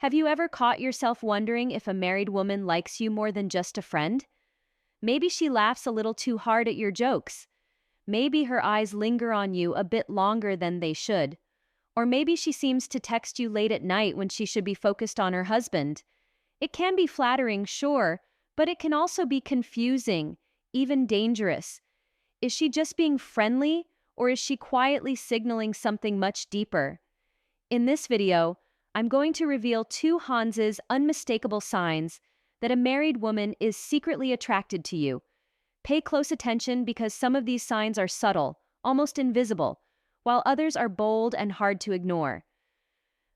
Have you ever caught yourself wondering if a married woman likes you more than just a friend? Maybe she laughs a little too hard at your jokes. Maybe her eyes linger on you a bit longer than they should. Or maybe she seems to text you late at night when she should be focused on her husband. It can be flattering, sure, but it can also be confusing, even dangerous. Is she just being friendly, or is she quietly signaling something much deeper? In this video, I'm going to reveal two Hans's unmistakable signs that a married woman is secretly attracted to you. Pay close attention because some of these signs are subtle, almost invisible, while others are bold and hard to ignore.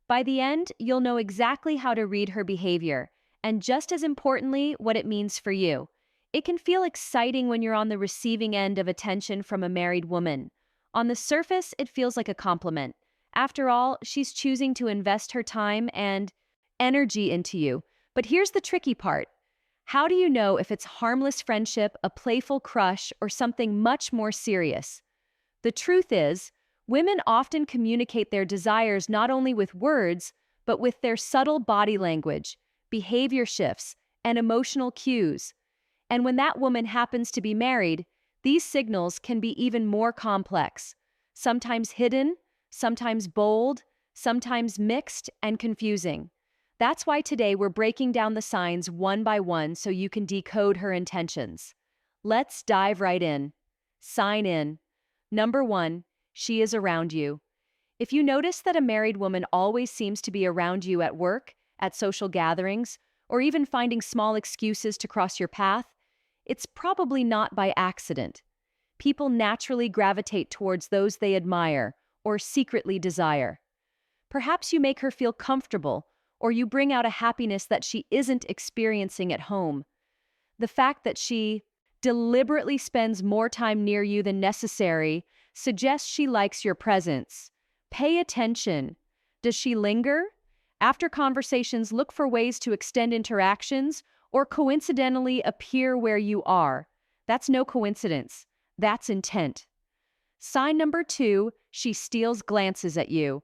By the end, you'll know exactly how to read her behavior, and just as importantly, what it means for you. It can feel exciting when you're on the receiving end of attention from a married woman. On the surface, it feels like a compliment. After all, she's choosing to invest her time and energy into you. But here's the tricky part. How do you know if it's harmless friendship, a playful crush, or something much more serious? The truth is, women often communicate their desires not only with words, but with their subtle body language, behavior shifts, and emotional cues. And when that woman happens to be married, these signals can be even more complex, sometimes hidden, sometimes bold, sometimes mixed and confusing. That's why today we're breaking down the signs one by one so you can decode her intentions. Let's dive right in. Sign in. Number 1, she is around you. If you notice that a married woman always seems to be around you at work, at social gatherings, or even finding small excuses to cross your path, it's probably not by accident. People naturally gravitate towards those they admire or secretly desire. Perhaps you make her feel comfortable, or you bring out a happiness that she isn't experiencing at home. The fact that she deliberately spends more time near you than necessary suggests she likes your presence. Pay attention. Does she linger? After conversations, look for ways to extend interactions or coincidentally appear where you are. That's no coincidence. That's intent. Sign number 2, she steals glances at you.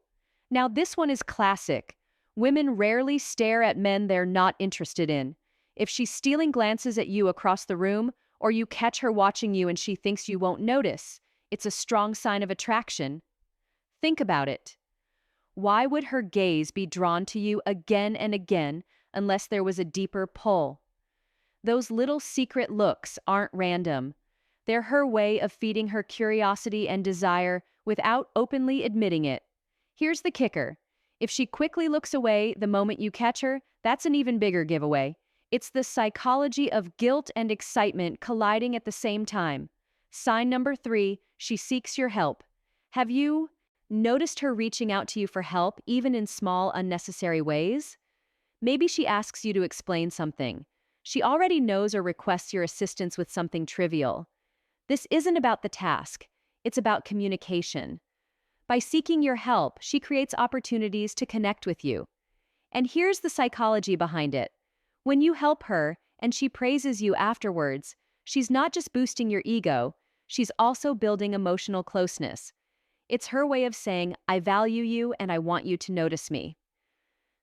Now, this one is classic. Women rarely stare at men they're not interested in. If she's stealing glances at you across the room, or you catch her watching you and she thinks you won't notice, it's a strong sign of attraction. Think about it. Why would her gaze be drawn to you again and again unless there was a deeper pull? Those little secret looks aren't random. They're her way of feeding her curiosity and desire without openly admitting it. Here's the kicker. If she quickly looks away the moment you catch her, that's an even bigger giveaway. It's the psychology of guilt and excitement colliding at the same time. Sign number 3, she seeks your help. Have you noticed her reaching out to you for help, even in small, unnecessary ways? Maybe she asks you to explain something. She already knows or requests your assistance with something trivial. This isn't about the task. It's about communication. By seeking your help, she creates opportunities to connect with you. And here's the psychology behind it. When you help her and she praises you afterwards, she's not just boosting your ego, she's also building emotional closeness. It's her way of saying, I value you and I want you to notice me.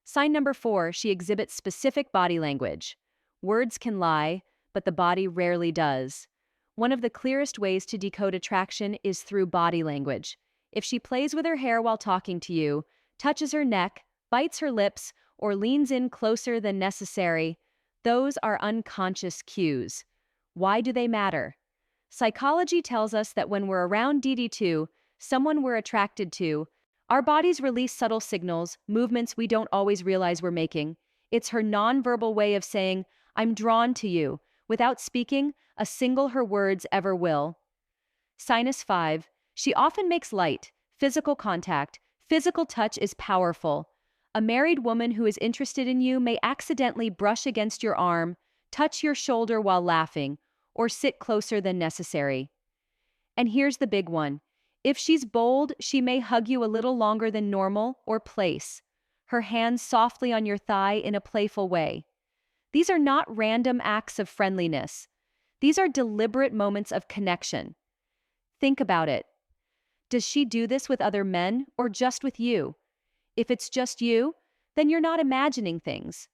Sign number 4, she exhibits specific body language. Words can lie, but the body rarely does. One of the clearest ways to decode attraction is through body language. If she plays with her hair while talking to you, touches her neck, bites her lips, or leans in closer than necessary, those are unconscious cues. Why do they matter? Psychology tells us that when we're around DD2, someone we're attracted to, our bodies release subtle signals, movements we don't always realize we're making. It's her nonverbal way of saying, I'm drawn to you, without speaking a single her words ever will. Sinus 5, she often makes light, physical contact. Physical touch is powerful. A married woman who is interested in you may accidentally brush against your arm, touch your shoulder while laughing, or sit closer than necessary. And here's the big one. If she's bold, she may hug you a little longer than normal or place, her hands softly on your thigh in a playful way. These are not random acts of friendliness. These are deliberate moments of connection. Think about it. Does she do this with other men or just with you? If it's just you, then you're not imagining things.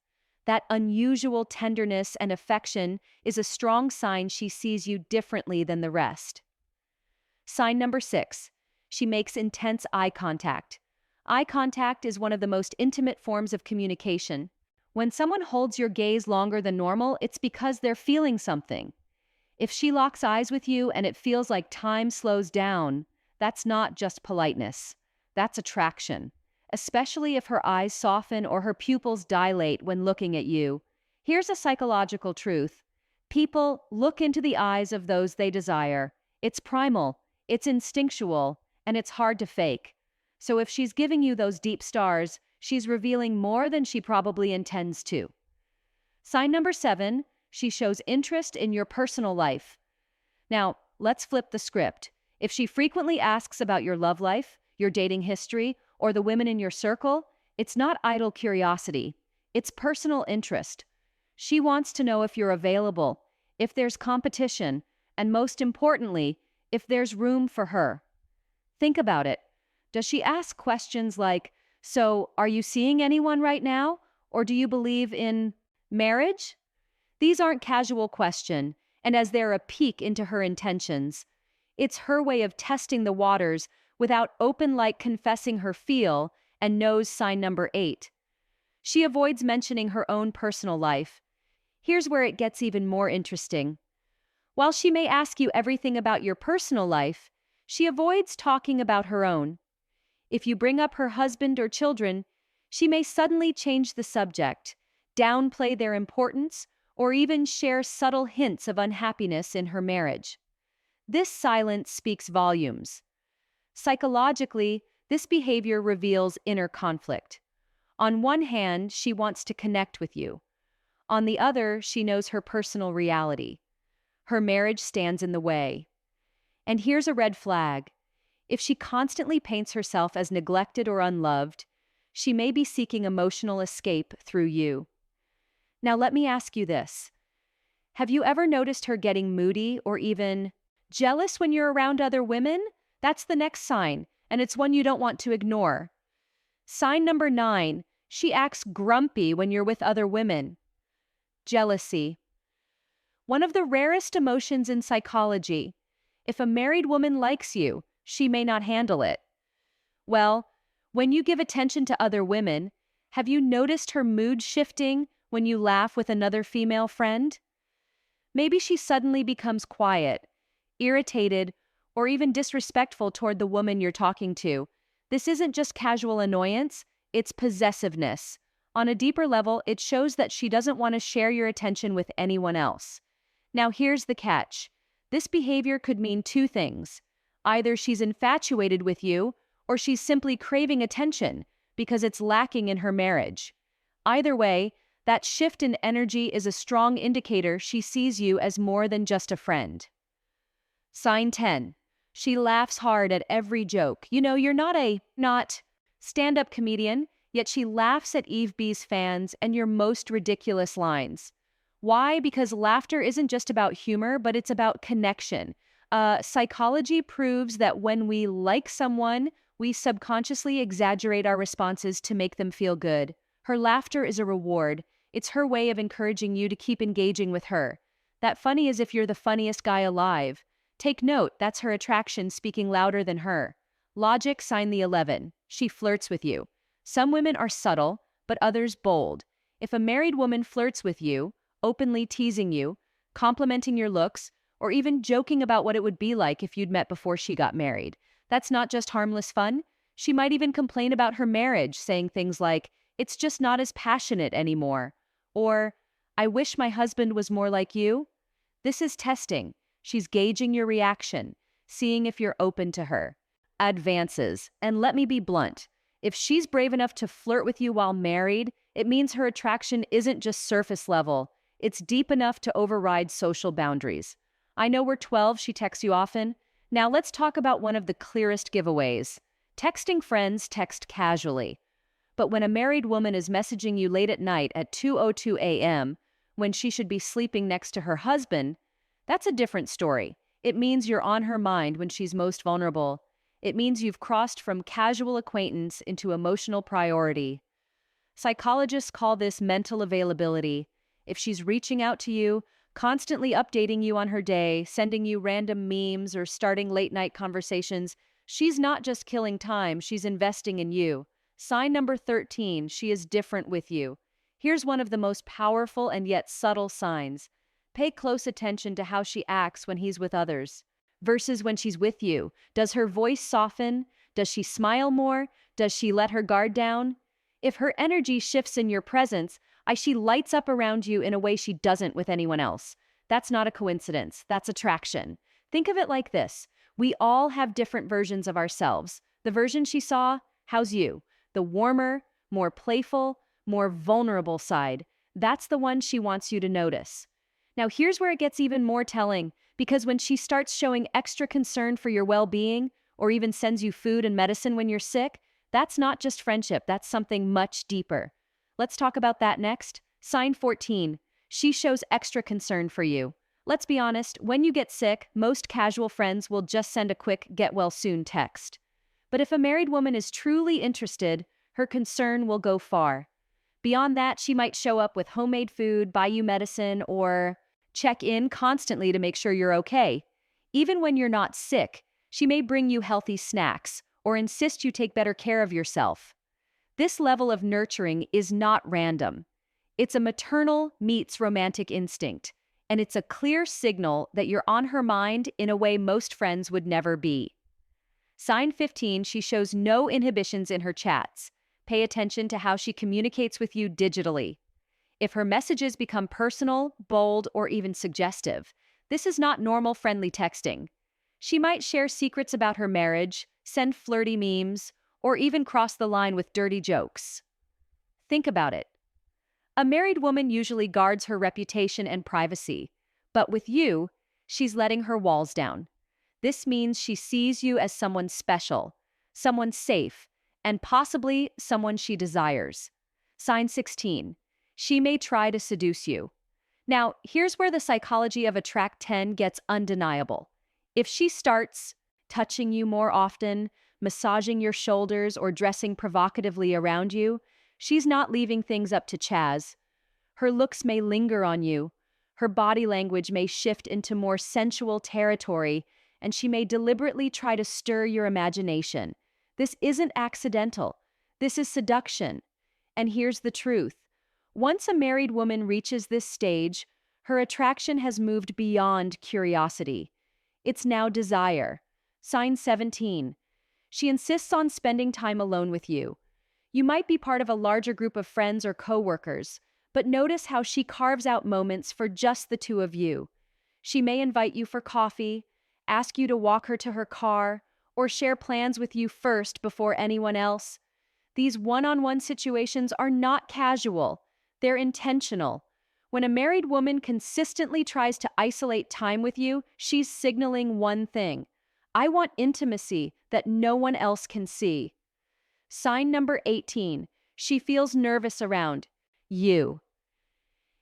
That unusual tenderness and affection is a strong sign she sees you differently than the rest. Sign number 6. She makes intense eye contact. Eye contact is one of the most intimate forms of communication. When someone holds your gaze longer than normal, it's because they're feeling something. If she locks eyes with you and it feels like time slows down, that's not just politeness. That's attraction, especially if her eyes soften or her pupils dilate when looking at you. Here's a psychological truth. People look into the eyes of those they desire. It's primal, it's instinctual, and it's hard to fake. So if she's giving you those deep stars, she's revealing more than she probably intends to. Sign number 7, she shows interest in your personal life. Now, let's flip the script. If she frequently asks about your love life, your dating history, or the women in your circle, it's not idle curiosity. It's personal interest. She wants to know if you're available, if there's competition, and most importantly, if there's room for her. Think about it. Does she ask questions like, "So, are you seeing anyone right now? Or do you believe in marriage?" These aren't casual questions, and as they're a peek into her intentions, it's her way of testing the waters without open-like confessing her feel and knows sign number 8. She avoids mentioning her own personal life. Here's where it gets even more interesting. While she may ask you everything about your personal life, she avoids talking about her own. If you bring up her husband or children, she may suddenly change the subject, downplay their importance, or even share subtle hints of unhappiness in her marriage. This silence speaks volumes. Psychologically, this behavior reveals inner conflict. On one hand, she wants to connect with you. On the other, she knows her personal reality. Her marriage stands in the way. And here's a red flag. If she constantly paints herself as neglected or unloved, she may be seeking emotional escape through you. Now let me ask you this. Have you ever noticed her getting moody or even jealous when you're around other women? That's the next sign, and it's one you don't want to ignore. Sign number 9, she acts grumpy when you're with other women. Jealousy. One of the rarest emotions in psychology. If a married woman likes you, she may not handle it. Well, when you give attention to other women, have you noticed her mood shifting when you laugh with another female friend? Maybe she suddenly becomes quiet, irritated, or even disrespectful toward the woman you're talking to. This isn't just casual annoyance, it's possessiveness. On a deeper level, it shows that she doesn't want to share your attention with anyone else. Now here's the catch. This behavior could mean two things. Either she's infatuated with you, or she's simply craving attention because it's lacking in her marriage. Either way, that shift in energy is a strong indicator she sees you as more than just a friend. Sign 10. She laughs hard at every joke. You know, you're not stand-up comedian, yet she laughs at Eve B's fans and your most ridiculous lines. Why? Because laughter isn't just about humor, but it's about connection. Psychology proves that when we like someone, we subconsciously exaggerate our responses to make them feel good. Her laughter is a reward. It's her way of encouraging you to keep engaging with her. That funny as if you're the funniest guy alive. Take note, that's her attraction speaking louder than her. Logic, sign the 11. She flirts with you. Some women are subtle, but others bold. If a married woman flirts with you, openly teasing you, complimenting your looks, or even joking about what it would be like if you'd met before she got married, that's not just harmless fun. She might even complain about her marriage, saying things like, "It's just not as passionate anymore," or, "I wish my husband was more like you." This is testing. She's gauging your reaction, seeing if you're open to her. Advances. And let me be blunt. If she's brave enough to flirt with you while married, it means her attraction isn't just surface level. It's deep enough to override social boundaries. I know we're 12, she texts you often. Now let's talk about one of the clearest giveaways. Texting friends text casually. But when a married woman is messaging you late at night at 2:02 a.m., when she should be sleeping next to her husband, that's a different story. It means you're on her mind when she's most vulnerable. It means you've crossed from casual acquaintance into emotional priority. Psychologists call this mental availability. If she's reaching out to you, constantly updating you on her day, sending you random memes, or starting late night conversations, she's not just killing time, she's investing in you. Sign number 13, she is different with you. Here's one of the most powerful and yet subtle signs. Pay close attention to how she acts when he's with others versus when she's with you. Does her voice soften? Does she smile more? Does she let her guard down? If her energy shifts in your presence, she lights up around you in a way she doesn't with anyone else. That's not a coincidence, that's attraction. Think of it like this. We all have different versions of ourselves. The version she saw, how's you? The warmer, more playful, more vulnerable side. That's the one she wants you to notice. Now here's where it gets even more telling, because when she starts showing extra concern for your well-being, or even sends you food and medicine when you're sick, that's not just friendship, that's something much deeper. Let's talk about that next. Sign 14. She shows extra concern for you. Let's be honest, when you get sick, most casual friends will just send a quick get well soon text. But if a married woman is truly interested, her concern will go far. Beyond that, she might show up with homemade food, buy you medicine, or check in constantly to make sure you're okay. Even when you're not sick, she may bring you healthy snacks or insist you take better care of yourself. This level of nurturing is not random. It's a maternal meets romantic instinct, and it's a clear signal that you're on her mind in a way most friends would never be. Sign 15, she shows no inhibitions in her chats. Pay attention to how she communicates with you digitally. If her messages become personal, bold, or even suggestive, this is not normal friendly texting. She might share secrets about her marriage, send flirty memes, or even cross the line with dirty jokes. Think about it. A married woman usually guards her reputation and privacy, but with you, she's letting her walls down. This means she sees you as someone special, someone safe, and possibly someone she desires. Sign 16. She may try to seduce you. Now, here's where the psychology of attract 10 gets undeniable. If she starts touching you more often, massaging your shoulders, or dressing provocatively around you, she's not leaving things up to Chaz. Her looks may linger on you, her body language may shift into more sensual territory, and she may deliberately try to stir your imagination. This isn't accidental. This is seduction. And here's the truth. Once a married woman reaches this stage, her attraction has moved beyond curiosity. It's now desire. Sign 17. She insists on spending time alone with you. You might be part of a larger group of friends or coworkers, but notice how she carves out moments for just the two of you. She may invite you for coffee, ask you to walk her to her car, or share plans with you first before anyone else. These one-on-one situations are not casual. They're intentional. When a married woman consistently tries to isolate time with you, she's signaling one thing. I want intimacy that no one else can see. Sign number 18. She feels nervous around you.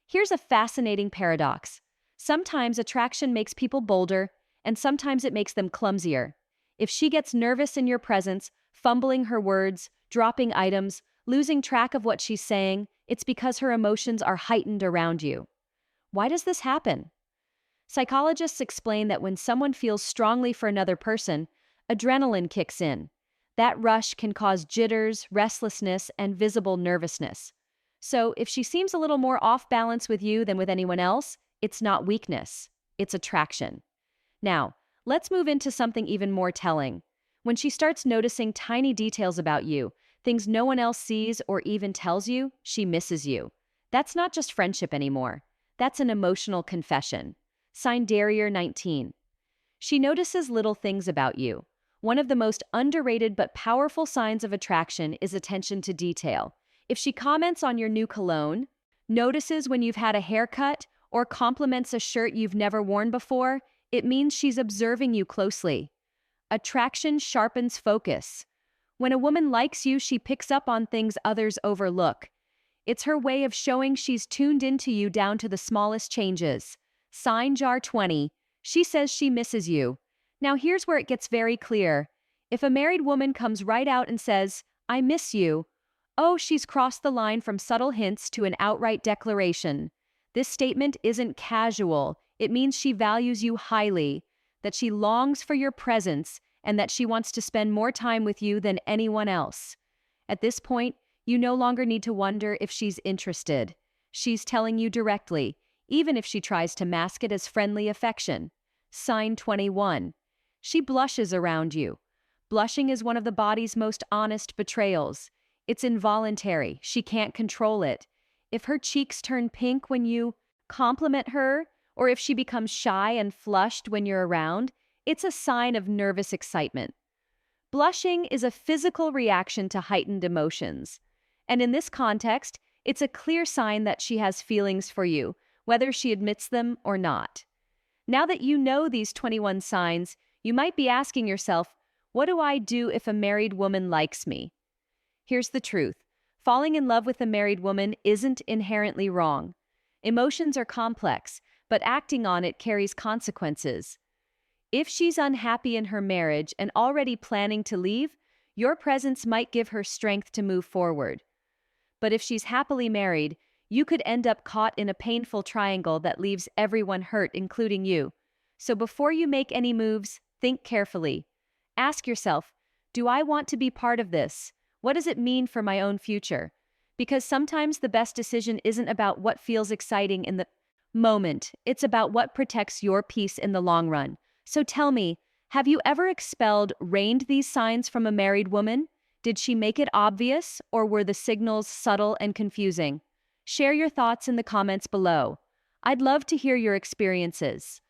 Here's a fascinating paradox. Sometimes attraction makes people bolder, and sometimes it makes them clumsier. If she gets nervous in your presence, fumbling her words, dropping items, losing track of what she's saying, it's because her emotions are heightened around you. Why does this happen? Psychologists explain that when someone feels strongly for another person, adrenaline kicks in. That rush can cause jitters, restlessness, and visible nervousness. So if she seems a little more off balance with you than with anyone else, it's not weakness, it's attraction. Now, let's move into something even more telling. When she starts noticing tiny details about you, things no one else sees or even tells you, she misses you. That's not just friendship anymore. That's an emotional confession. Sign Darrier 19. She notices little things about you. One of the most underrated but powerful signs of attraction is attention to detail. If she comments on your new cologne, notices when you've had a haircut, or compliments a shirt you've never worn before, it means she's observing you closely. Attraction sharpens focus. When a woman likes you, she picks up on things others overlook. It's her way of showing she's tuned into you down to the smallest changes. Sign Jar 20. She says she misses you. Now here's where it gets very clear. If a married woman comes right out and says, I miss you, Oh, she's crossed the line from subtle hints to an outright declaration. This statement isn't casual. It means she values you highly, that she longs for your presence, and that she wants to spend more time with you than anyone else. At this point, you no longer need to wonder if she's interested. She's telling you directly, even if she tries to mask it as friendly affection. Sign 21. She blushes around you. Blushing is one of the body's most honest betrayals. It's involuntary. She can't control it. If her cheeks turn pink when you compliment her, or if she becomes shy and flushed when you're around, it's a sign of nervous excitement. Blushing is a physical reaction to heightened emotions. And in this context, it's a clear sign that she has feelings for you, whether she admits them or not. Now that you know these 21 signs, you might be asking yourself, what do I do if a married woman likes me? Here's the truth. Falling in love with a married woman isn't inherently wrong. Emotions are complex, but acting on it carries consequences. If she's unhappy in her marriage and already planning to leave, your presence might give her strength to move forward. But if she's happily married, you could end up caught in a painful triangle that leaves everyone hurt, including you. So before you make any moves, think carefully. Ask yourself, do I want to be part of this? What does it mean for my own future? Because sometimes the best decision isn't about what feels exciting in the moment, it's about what protects your peace in the long run. So tell me, have you ever reined these signs from a married woman? Did she make it obvious, or were the signals subtle and confusing? Share your thoughts in the comments below. I'd love to hear your experiences.